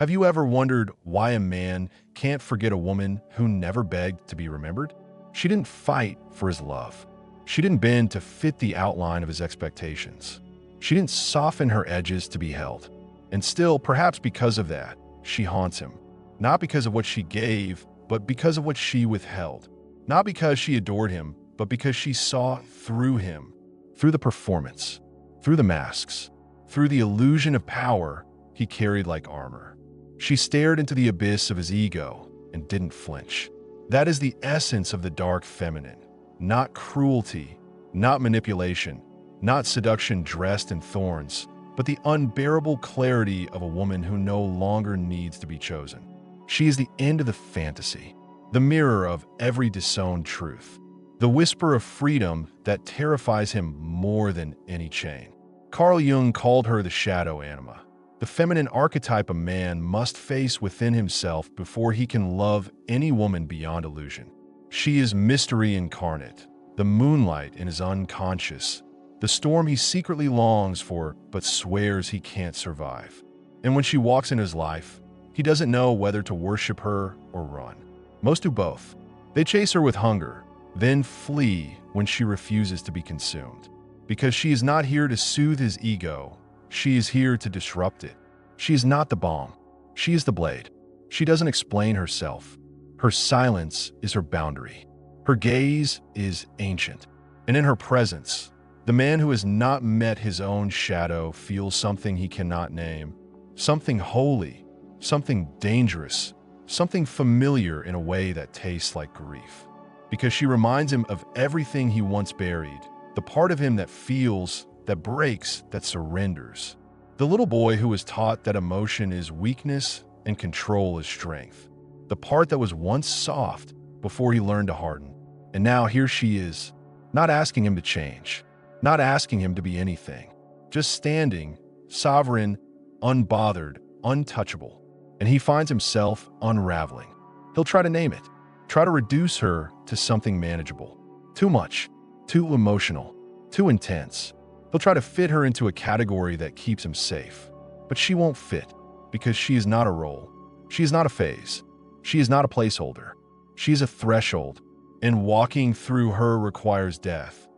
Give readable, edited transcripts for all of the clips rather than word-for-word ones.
Have you ever wondered why a man can't forget a woman who never begged to be remembered? She didn't fight for his love. She didn't bend to fit the outline of his expectations. She didn't soften her edges to be held. And still, perhaps because of that, she haunts him. Not because of what she gave, but because of what she withheld. Not because she adored him, but because she saw through him, through the performance, through the masks, through the illusion of power he carried like armor. She stared into the abyss of his ego and didn't flinch. That is the essence of the dark feminine. Not cruelty, not manipulation, not seduction dressed in thorns, but the unbearable clarity of a woman who no longer needs to be chosen. She is the end of the fantasy, the mirror of every disowned truth, the whisper of freedom that terrifies him more than any chain. Carl Jung called her the shadow anima, the feminine archetype a man must face within himself before he can love any woman beyond illusion. She is mystery incarnate, the moonlight in his unconscious, the storm he secretly longs for but swears he can't survive. And when she walks in his life, he doesn't know whether to worship her or run. Most do both. They chase her with hunger, then flee when she refuses to be consumed. Because she is not here to soothe his ego, she is here to disrupt it. She is not the bomb. She is the blade. She doesn't explain herself. Her silence is her boundary. Her gaze is ancient. And in her presence, the man who has not met his own shadow feels something he cannot name, something holy, something dangerous, something familiar in a way that tastes like grief. Because she reminds him of everything he once buried, the part of him that feels, that breaks, that surrenders. The little boy who was taught that emotion is weakness and control is strength. The part that was once soft before he learned to harden. And now here she is, not asking him to change, not asking him to be anything, just standing, sovereign, unbothered, untouchable. And he finds himself unraveling. He'll try to name it, try to reduce her to something manageable. Too much, too emotional, too intense. He'll try to fit her into a category that keeps him safe. But she won't fit, because she is not a role. She is not a phase. She is not a placeholder. She is a threshold, and walking through her requires death.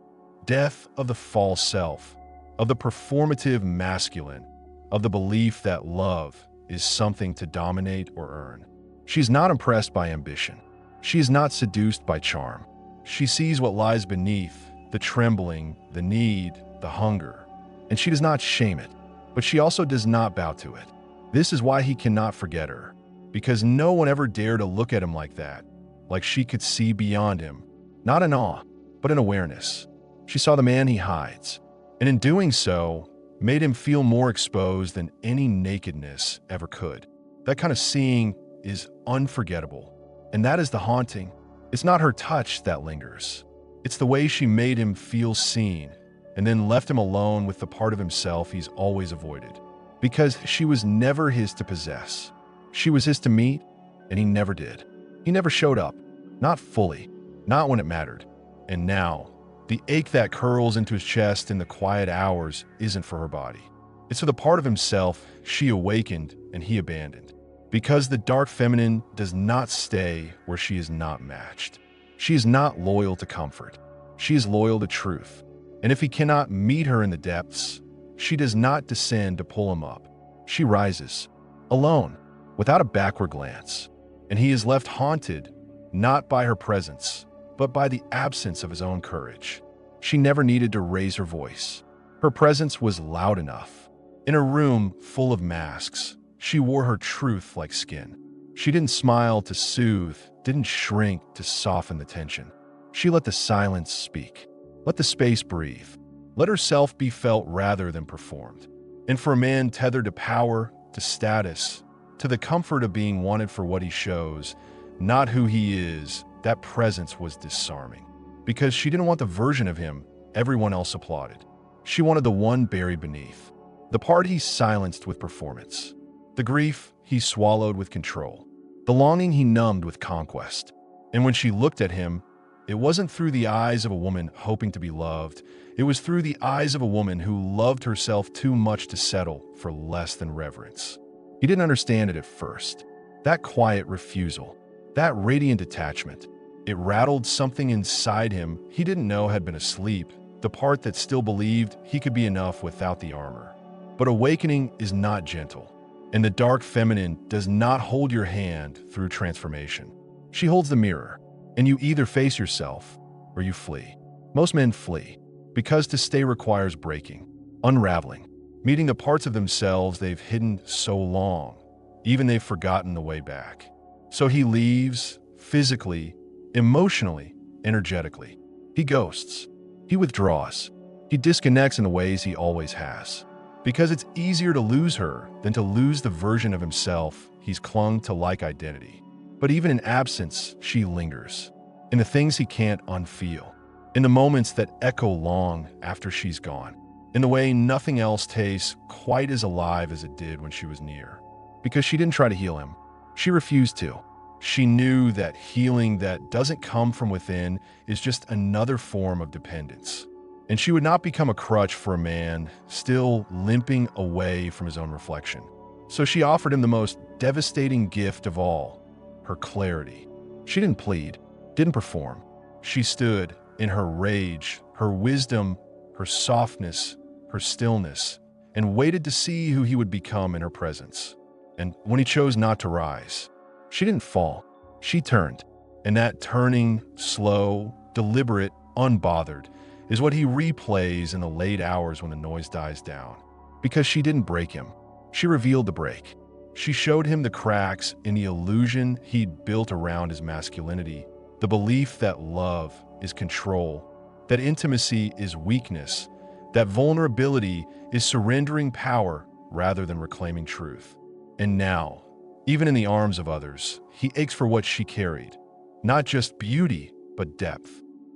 Death of the false self, of the performative masculine, of the belief that love is something to dominate or earn. She's not impressed by ambition. She is not seduced by charm. She sees what lies beneath, the trembling, the need, the hunger, and she does not shame it, but she also does not bow to it. This is why he cannot forget her, because no one ever dared to look at him like that, like she could see beyond him, not in awe, but in awareness. She saw the man he hides, and in doing so, made him feel more exposed than any nakedness ever could. That kind of seeing is unforgettable, and that is the haunting. It's not her touch that lingers. It's the way she made him feel seen, and then left him alone with the part of himself he's always avoided. Because she was never his to possess. She was his to meet, and he never did. He never showed up. Not fully. Not when it mattered. And now, the ache that curls into his chest in the quiet hours isn't for her body. It's for the part of himself she awakened and he abandoned. Because the dark feminine does not stay where she is not matched. She is not loyal to comfort. She is loyal to truth. And if he cannot meet her in the depths, she does not descend to pull him up. She rises, alone, without a backward glance. And he is left haunted, not by her presence, but by the absence of his own courage. She never needed to raise her voice. Her presence was loud enough. In a room full of masks, she wore her truth like skin. She didn't smile to soothe, didn't shrink to soften the tension. She let the silence speak. Let the space breathe. Let herself be felt rather than performed. And for a man tethered to power, to status, to the comfort of being wanted for what he shows, not who he is, that presence was disarming. Because she didn't want the version of him everyone else applauded. She wanted the one buried beneath, the part he silenced with performance, the grief he swallowed with control, the longing he numbed with conquest. And when she looked at him, it wasn't through the eyes of a woman hoping to be loved. It was through the eyes of a woman who loved herself too much to settle for less than reverence. He didn't understand it at first. That quiet refusal, that radiant attachment, it rattled something inside him he didn't know had been asleep, the part that still believed he could be enough without the armor. But awakening is not gentle, and the dark feminine does not hold your hand through transformation. She holds the mirror, and you either face yourself or you flee. Most men flee, because to stay requires breaking, unraveling, meeting the parts of themselves they've hidden so long, even they've forgotten the way back. So he leaves, physically, emotionally, energetically. He ghosts. He withdraws. He disconnects in the ways he always has. Because it's easier to lose her than to lose the version of himself he's clung to like identity. But even in absence, she lingers. In the things he can't unfeel. In the moments that echo long after she's gone. In the way nothing else tastes quite as alive as it did when she was near. Because she didn't try to heal him. She refused to. She knew that healing that doesn't come from within is just another form of dependence. And she would not become a crutch for a man still limping away from his own reflection. So she offered him the most devastating gift of all, her clarity. She didn't plead, didn't perform. She stood in her rage, her wisdom, her softness, her stillness, and waited to see who he would become in her presence. And when he chose not to rise, she didn't fall, she turned. And that turning, slow, deliberate, unbothered, is what he replays in the late hours when the noise dies down. Because she didn't break him. She revealed the break. She showed him the cracks in the illusion he'd built around his masculinity, the belief that love is control, that intimacy is weakness, that vulnerability is surrendering power rather than reclaiming truth. And now, even in the arms of others, he aches for what she carried. Not just beauty, but depth.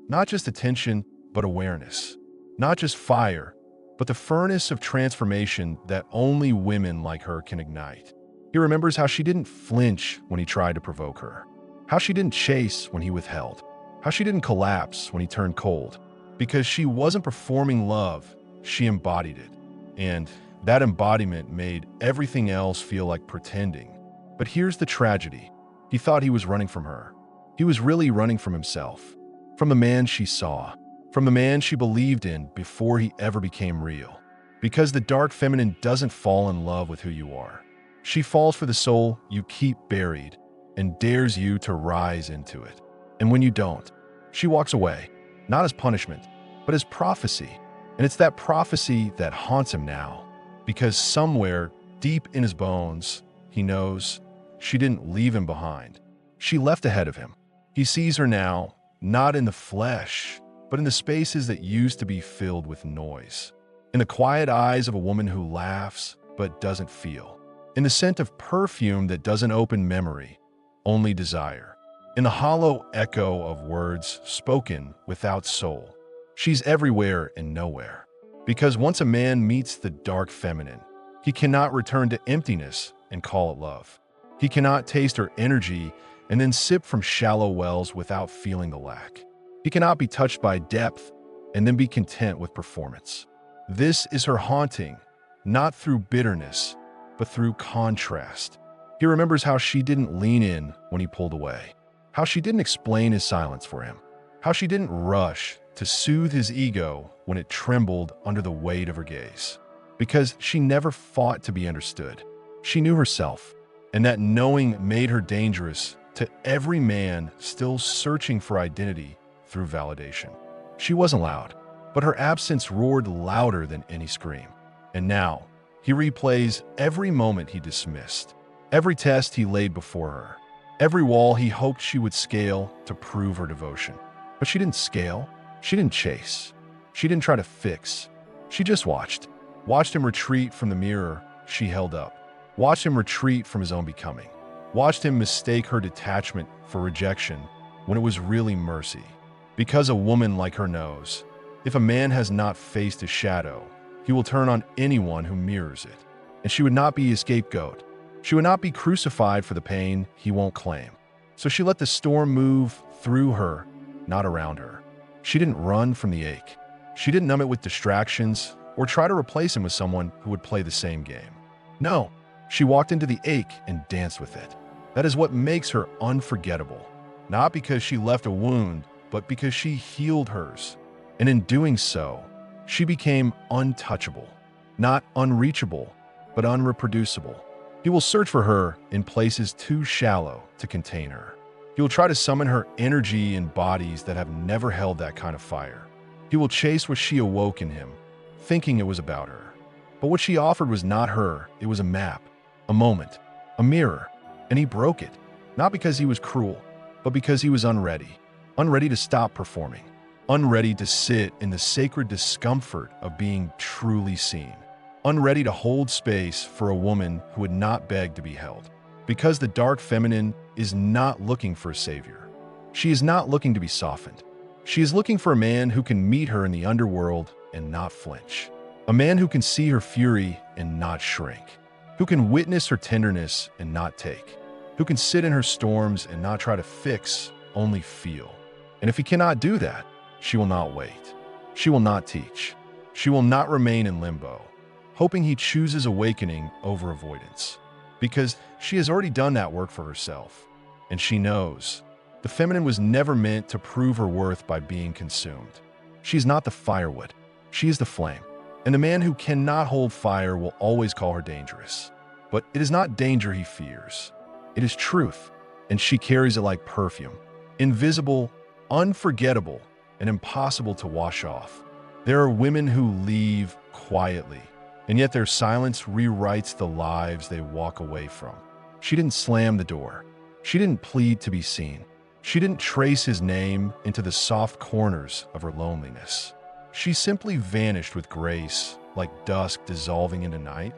Not just attention, but awareness. Not just fire, but the furnace of transformation that only women like her can ignite. He remembers how she didn't flinch when he tried to provoke her. How she didn't chase when he withheld. How she didn't collapse when he turned cold. Because she wasn't performing love, she embodied it. And that embodiment made everything else feel like pretending. But here's the tragedy. He thought he was running from her. He was really running from himself. From the man she saw. From the man she believed in before he ever became real. Because the dark feminine doesn't fall in love with who you are. She falls for the soul you keep buried and dares you to rise into it. And when you don't, she walks away, not as punishment, but as prophecy. And it's that prophecy that haunts him now. Because somewhere deep in his bones, he knows she didn't leave him behind. She left ahead of him. He sees her now, not in the flesh, but in the spaces that used to be filled with noise. In the quiet eyes of a woman who laughs but doesn't feel. In the scent of perfume that doesn't open memory, only desire. In the hollow echo of words spoken without soul. She's everywhere and nowhere. Because once a man meets the dark feminine, he cannot return to emptiness and call it love. He cannot taste her energy and then sip from shallow wells without feeling the lack. He cannot be touched by depth and then be content with performance. This is her haunting, not through bitterness, but through contrast. He remembers how she didn't lean in when he pulled away, how she didn't explain his silence for him, how she didn't rush to soothe his ego when it trembled under the weight of her gaze. Because she never fought to be understood. She knew herself, and that knowing made her dangerous to every man still searching for identity through validation. She wasn't loud, but her absence roared louder than any scream. And now, he replays every moment he dismissed, every test he laid before her, every wall he hoped she would scale to prove her devotion. But she didn't scale, she didn't chase, she didn't try to fix. She just watched him retreat from the mirror she held up, watched him retreat from his own becoming, watched him mistake her detachment for rejection when it was really mercy. Because a woman like her knows, if a man has not faced his shadow, he will turn on anyone who mirrors it. And she would not be his scapegoat. She would not be crucified for the pain he won't claim. So she let the storm move through her, not around her. She didn't run from the ache. She didn't numb it with distractions or try to replace him with someone who would play the same game. No, She walked into the ache and danced with it. That is what makes her unforgettable. Not because she left a wound, but because she healed hers. And in doing so, she became untouchable. Not unreachable, but unreproducible. He will search for her in places too shallow to contain her. He will try to summon her energy in bodies that have never held that kind of fire. He will chase what she awoke in him, thinking it was about her. But what she offered was not her, it was a map, a moment, a mirror, and he broke it, not because he was cruel, but because he was unready. Unready to stop performing, unready to sit in the sacred discomfort of being truly seen, unready to hold space for a woman who would not beg to be held. Because the dark feminine is not looking for a savior. She is not looking to be softened. She is looking for a man who can meet her in the underworld and not flinch. A man who can see her fury and not shrink. Who can witness her tenderness and not take. Who can sit in her storms and not try to fix, only feel. And if he cannot do that, she will not wait. She will not teach. She will not remain in limbo, hoping he chooses awakening over avoidance. Because she has already done that work for herself. And she knows the feminine was never meant to prove her worth by being consumed. She is not the firewood. She is the flame. And the man who cannot hold fire will always call her dangerous. But it is not danger he fears. It is truth. And she carries it like perfume. Invisible, unforgettable, and impossible to wash off. There are women who leave quietly, and yet their silence rewrites the lives they walk away from. She didn't slam the door. She didn't plead to be seen. She didn't trace his name into the soft corners of her loneliness. She simply vanished with grace, like dusk dissolving into night.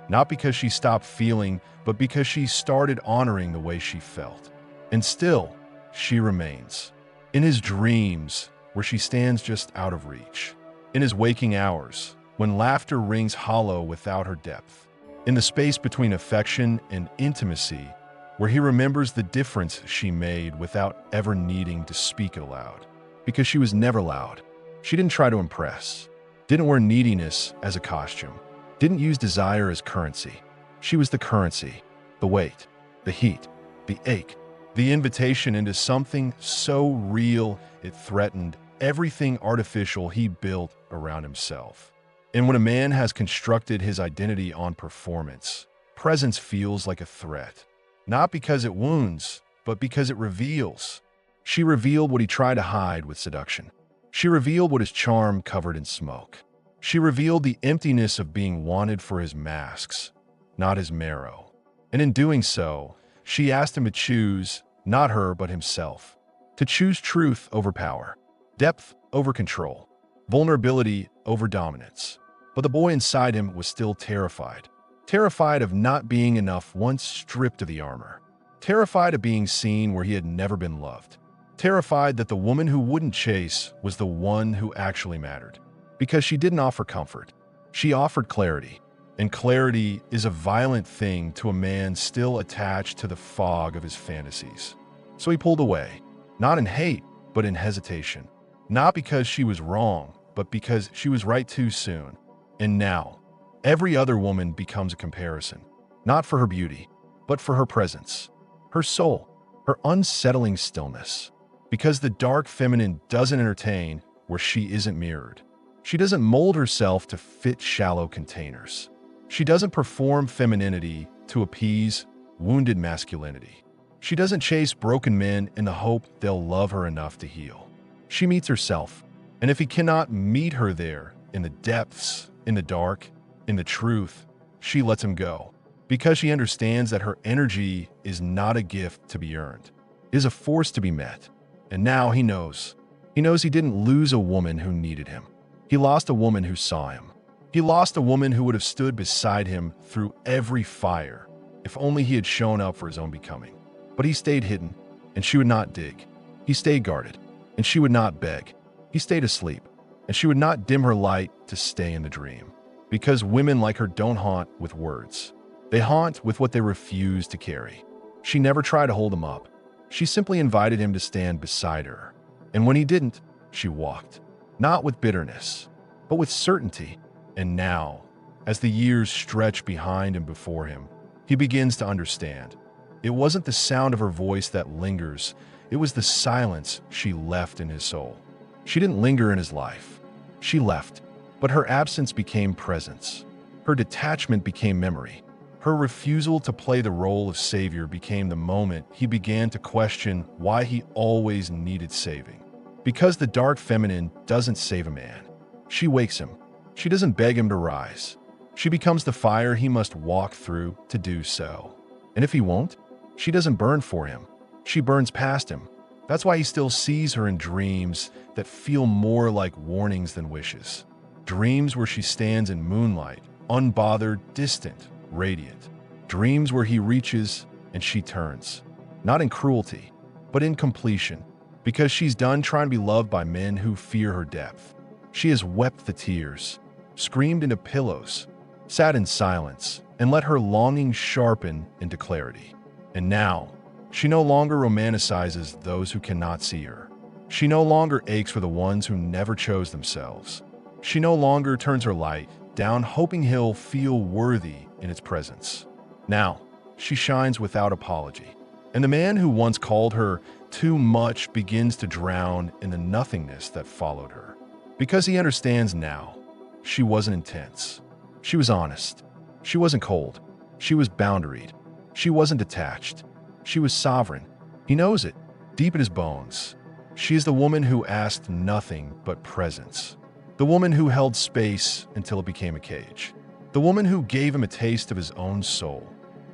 Not because she stopped feeling, but because she started honoring the way she felt. And still, she remains. In his dreams, where she stands just out of reach. In his waking hours, when laughter rings hollow without her depth. In the space between affection and intimacy, where he remembers the difference she made without ever needing to speak it aloud. Because she was never loud. She didn't try to impress. Didn't wear neediness as a costume. Didn't use desire as currency. She was the currency, the weight, the heat, the ache, the invitation into something so real it threatened everything artificial he built around himself. And when a man has constructed his identity on performance, presence feels like a threat. Not because it wounds, but because it reveals. She revealed what he tried to hide with seduction. She revealed what his charm covered in smoke. She revealed the emptiness of being wanted for his masks, not his marrow. And in doing so, she asked him to choose, not her, but himself. To choose truth over power, depth over control, vulnerability over dominance. But the boy inside him was still terrified. Terrified of not being enough once stripped of the armor. Terrified of being seen where he had never been loved. Terrified that the woman who wouldn't chase was the one who actually mattered. Because she didn't offer comfort. She offered clarity. And clarity is a violent thing to a man still attached to the fog of his fantasies. So he pulled away, not in hate, but in hesitation. Not because she was wrong, but because she was right too soon. And now, every other woman becomes a comparison, not for her beauty, but for her presence, her soul, her unsettling stillness. Because the dark feminine doesn't entertain where she isn't mirrored. She doesn't mold herself to fit shallow containers. She doesn't perform femininity to appease wounded masculinity. She doesn't chase broken men in the hope they'll love her enough to heal. She meets herself, and if he cannot meet her there, in the depths, in the dark, in the truth, she lets him go. Because she understands that her energy is not a gift to be earned. It is a force to be met. And now he knows. He knows he didn't lose a woman who needed him. He lost a woman who saw him. He lost a woman who would have stood beside him through every fire, if only he had shown up for his own becoming. But he stayed hidden, and she would not dig. He stayed guarded, and she would not beg. He stayed asleep, and she would not dim her light to stay in the dream. Because women like her don't haunt with words. They haunt with what they refuse to carry. She never tried to hold him up. She simply invited him to stand beside her. And when he didn't, she walked. Not with bitterness, but with certainty. And now, as the years stretch behind and before him, He begins to understand. It wasn't the sound of her voice that lingers, it was the silence she left in his soul. She didn't linger in his life. She left, but her absence became presence. Her detachment became memory. Her refusal to play the role of savior became the moment he began to question why he always needed saving. Because the dark feminine doesn't save a man. She wakes him. She doesn't beg him to rise. She becomes the fire he must walk through to do so. And if he won't, she doesn't burn for him. She burns past him. That's why he still sees her in dreams that feel more like warnings than wishes. Dreams where she stands in moonlight, unbothered, distant, radiant. Dreams where he reaches and she turns. Not in cruelty, but in completion. Because she's done trying to be loved by men who fear her depth. She has wept the tears, screamed into pillows, sat in silence, and let her longing sharpen into clarity. And now, she no longer romanticizes those who cannot see her. She no longer aches for the ones who never chose themselves. She no longer turns her light down hoping he'll feel worthy in its presence. Now, she shines without apology. And the man who once called her too much begins to drown in the nothingness that followed her. Because he understands now, she wasn't intense. She was honest. She wasn't cold. She was boundaried. She wasn't detached. She was sovereign. He knows it, deep in his bones. She is the woman who asked nothing but presence. The woman who held space until it became a cage. The woman who gave him a taste of his own soul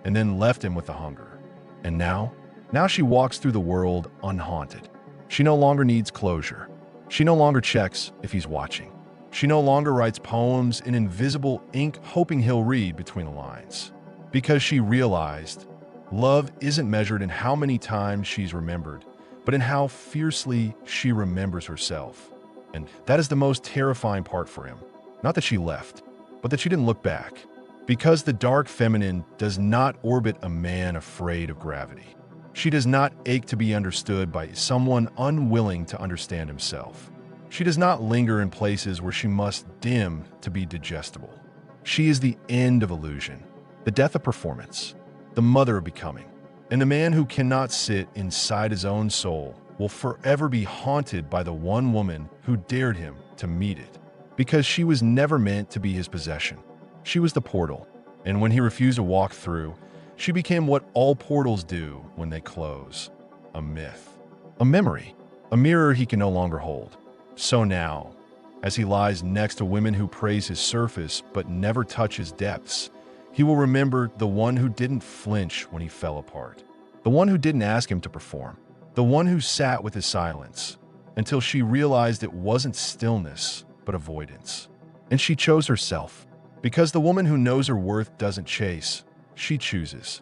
and then left him with the hunger. And now she walks through the world unhaunted. She no longer needs closure. She no longer checks if he's watching. She no longer writes poems in invisible ink hoping he'll read between the lines. Because she realized love isn't measured in how many times she's remembered, but in how fiercely she remembers herself. And that is the most terrifying part for him. Not that she left, but that she didn't look back. Because the dark feminine does not orbit a man afraid of gravity. She does not ache to be understood by someone unwilling to understand himself. She does not linger in places where she must dim to be digestible. She is the end of illusion, the death of performance, the mother of becoming. And the man who cannot sit inside his own soul will forever be haunted by the one woman who dared him to meet it. Because she was never meant to be his possession. She was the portal, and when he refused to walk through, she became what all portals do when they close: a myth, a memory, a mirror he can no longer hold. So now, as he lies next to women who praise his surface but never touch his depths, he will remember the one who didn't flinch when he fell apart, the one who didn't ask him to perform, the one who sat with his silence until she realized it wasn't stillness but avoidance. And she chose herself. Because the woman who knows her worth doesn't chase, she chooses.